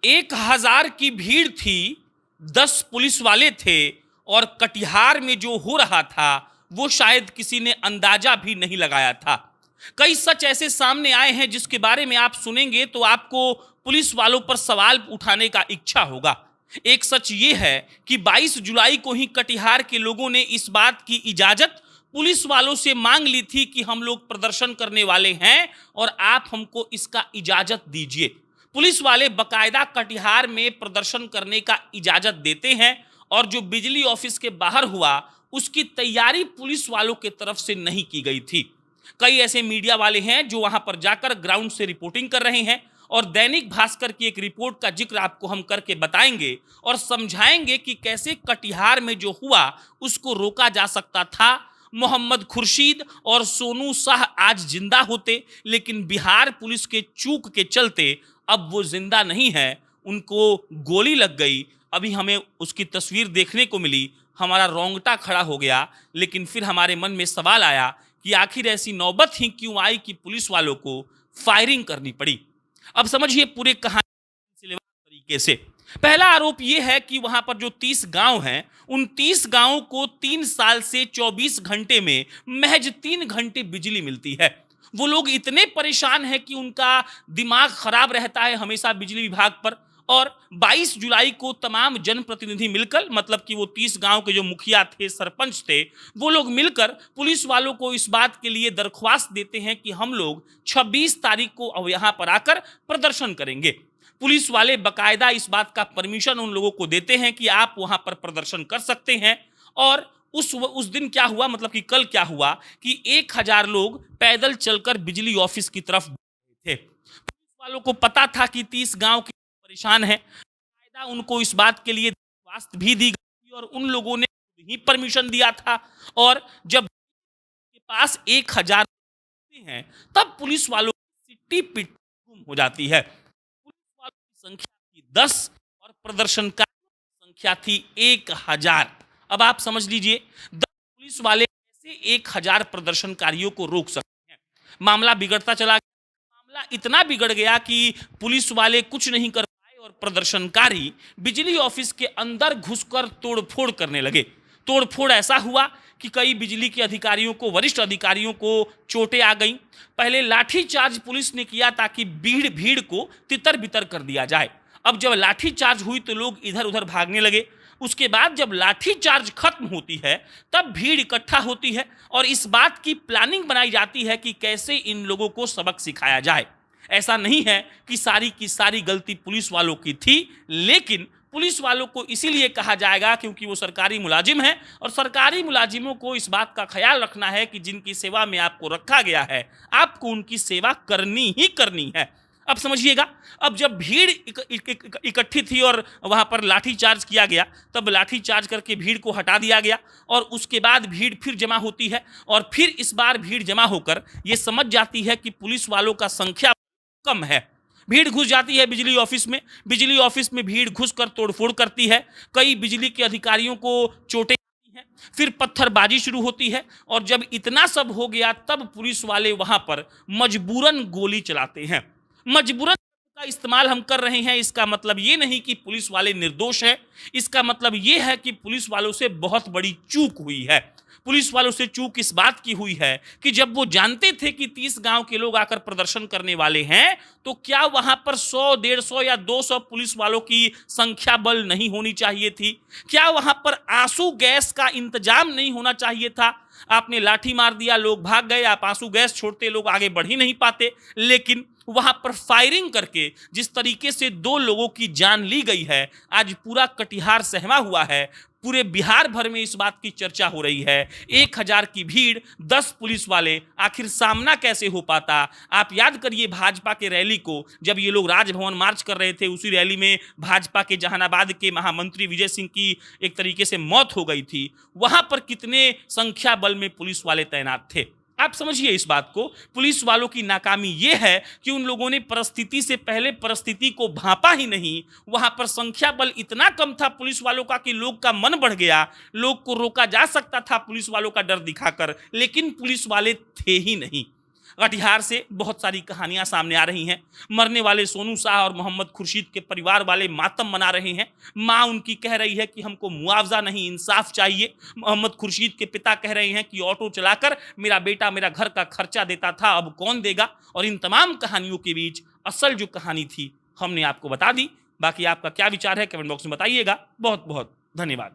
1000 की भीड़ थी, 10 पुलिस वाले थे और कटिहार में जो हो रहा था वो शायद किसी ने अंदाजा भी नहीं लगाया था। कई सच ऐसे सामने आए हैं जिसके बारे में आप सुनेंगे तो आपको पुलिस वालों पर सवाल उठाने का इच्छा होगा। एक सच ये है कि 22 जुलाई को ही कटिहार के लोगों ने इस बात की इजाजत पुलिस वालों से मांग ली थी कि हम लोग प्रदर्शन करने वाले हैं और आप हमको इसका इजाजत दीजिए। पुलिस वाले बकायदा कटिहार में प्रदर्शन करने का इजाजत देते हैं और जो बिजली ऑफिस के बाहर हुआ उसकी तैयारी पुलिस वालों के तरफ से नहीं की गई थी। कई ऐसे मीडिया वाले हैं जो वहां पर जाकर ग्राउंड से रिपोर्टिंग कर रहे हैं और दैनिक भास्कर की एक रिपोर्ट का जिक्र आपको हम करके बताएंगे और समझाएंगे कि कैसे कटिहार में जो हुआ उसको रोका जा सकता था। मोहम्मद खुर्शीद और सोनू शाह आज जिंदा होते, लेकिन बिहार पुलिस के चूक के चलते अब वो जिंदा नहीं है, उनको गोली लग गई। अभी हमें उसकी तस्वीर देखने को मिली, हमारा रोंगटा खड़ा हो गया, लेकिन फिर हमारे मन में सवाल आया कि आखिर ऐसी नौबत ही क्यों आई कि पुलिस वालों को फायरिंग करनी पड़ी। अब समझिए पूरे कहानी तरीके से। पहला आरोप यह है कि वहां पर जो 30 गांव हैं, उन 30 गांवों को 3 साल से 24 घंटे में महज 3 घंटे बिजली मिलती है। वो लोग इतने परेशान हैं कि उनका दिमाग खराब रहता है हमेशा बिजली विभाग पर। और 22 जुलाई को तमाम जनप्रतिनिधि मिलकर, मतलब कि वो 30 गांव के जो मुखिया थे, सरपंच थे, वो लोग मिलकर पुलिस वालों को इस बात के लिए दरख्वास्त देते हैं कि हम लोग 26 तारीख को अब यहां पर आकर प्रदर्शन करेंगे। पुलिस वाले बकायदा इस बात का परमिशन उन लोगों को देते हैं कि आप वहां पर प्रदर्शन कर सकते हैं। और उस दिन क्या हुआ, मतलब कि कल क्या हुआ कि 1000 लोग पैदल चलकर बिजली ऑफिस की तरफ थे। पुलिस वालों को पता था कि 30 गांव के परेशान है, उनको इस बात के लिए दरख्वास्त भी दी गई और उन लोगों ने ही परमिशन दिया था। और जब के पास 1000 हैं तब पुलिस वालों की सिट्टी पिट गुम हो जाती है। पुलिस वालों की संख्या थी 10 और प्रदर्शनकारियों की संख्या थी 1000। अब आप समझ लीजिए 10 पुलिस वाले कैसे 1000 प्रदर्शनकारियों को रोक सकते हैं। मामला बिगड़ता चला गया। मामला इतना बिगड़ गया कि पुलिस वाले कुछ नहीं कर पाए और प्रदर्शनकारी बिजली ऑफिस के अंदर घुसकर तोड़फोड़ करने लगे। तोड़फोड़ ऐसा हुआ कि कई बिजली के अधिकारियों को, वरिष्ठ अधिकारियों को चोटें आ गईं। पहले लाठीचार्ज पुलिस ने किया ताकि भीड़ को तितर बितर कर दिया जाए। अब जब लाठीचार्ज हुई तो लोग इधर उधर भागने लगे। उसके बाद जब लाठीचार्ज खत्म होती है तब भीड़ इकट्ठा होती है और इस बात की प्लानिंग बनाई जाती है कि कैसे इन लोगों को सबक सिखाया जाए। ऐसा नहीं है कि सारी की सारी गलती पुलिस वालों की थी, लेकिन पुलिस वालों को इसीलिए कहा जाएगा क्योंकि वो सरकारी मुलाजिम हैं और सरकारी मुलाजिमों को इस बात का ख्याल रखना है कि जिनकी सेवा में आपको रखा गया है, आपको उनकी सेवा करनी ही करनी है। अब समझिएगा, अब जब भीड़ इकट्ठी थी और वहां पर लाठीचार्ज किया गया, तब लाठीचार्ज करके भीड़ को हटा दिया गया और उसके बाद भीड़ फिर जमा होती है और फिर इस बार भीड़ जमा होकर ये समझ जाती है कि पुलिस वालों का संख्या कम है। भीड़ घुस जाती है बिजली ऑफिस में। बिजली ऑफिस में भीड़ घुसकर तोड़फोड़ करती है। कई बिजली के अधिकारियों को चोटें आती हैं। फिर पत्थरबाजी शुरू होती है और जब इतना सब हो गया तब पुलिस वाले वहां पर मजबूरन गोली चलाते हैं। मजबूरन का इस्तेमाल हम कर रहे हैं, इसका मतलब ये नहीं कि पुलिस वाले निर्दोष हैं। इसका मतलब ये है कि पुलिस वालों से बहुत बड़ी चूक हुई है। पुलिस वालों से चूक इस बात की हुई है कि जब वो जानते थे कि 30 गांव के लोग आकर प्रदर्शन करने वाले हैं, तो क्या वहां पर 100, 150 या 200 पुलिस वालों की संख्या बल नहीं होनी चाहिए थी? क्या वहां पर आंसू गैस का इंतजाम नहीं होना चाहिए था? आपने लाठी मार दिया, लोग भाग गए, आप आंसू गैस छोड़ते, लोग आगे बढ़ ही नहीं पाते। लेकिन वहां पर फायरिंग करके जिस तरीके से 2 लोगों की जान ली गई है, आज पूरा कटिहार सहमा हुआ है। पूरे बिहार भर में इस बात की चर्चा हो रही है। 1000 की भीड़, 10 पुलिस वाले, आखिर सामना कैसे हो पाता? आप याद करिए भाजपा के रैली को, जब ये लोग राजभवन मार्च कर रहे थे, उसी रैली में भाजपा के जहानाबाद के महामंत्री विजय सिंह की एक तरीके से मौत हो गई थी। वहां पर कितने संख्या बल में पुलिस वाले तैनात थे? आप समझिए इस बात को। पुलिस वालों की नाकामी यह है कि उन लोगों ने परिस्थिति से पहले परिस्थिति को भांपा ही नहीं। वहां पर संख्या बल इतना कम था पुलिस वालों का कि लोग का मन बढ़ गया। लोग को रोका जा सकता था पुलिस वालों का डर दिखाकर, लेकिन पुलिस वाले थे ही नहीं। कटिहार से बहुत सारी कहानियां सामने आ रही हैं। मरने वाले सोनू शाह और मोहम्मद खुर्शीद के परिवार वाले मातम मना रहे हैं। माँ उनकी कह रही है कि हमको मुआवजा नहीं, इंसाफ चाहिए। मोहम्मद खुर्शीद के पिता कह रहे हैं कि ऑटो चलाकर मेरा बेटा मेरा घर का खर्चा देता था, अब कौन देगा। और इन तमाम कहानियों के बीच असल जो कहानी थी हमने आपको बता दी। बाकी आपका क्या विचार है कमेंट बॉक्स में बताइएगा। बहुत बहुत धन्यवाद।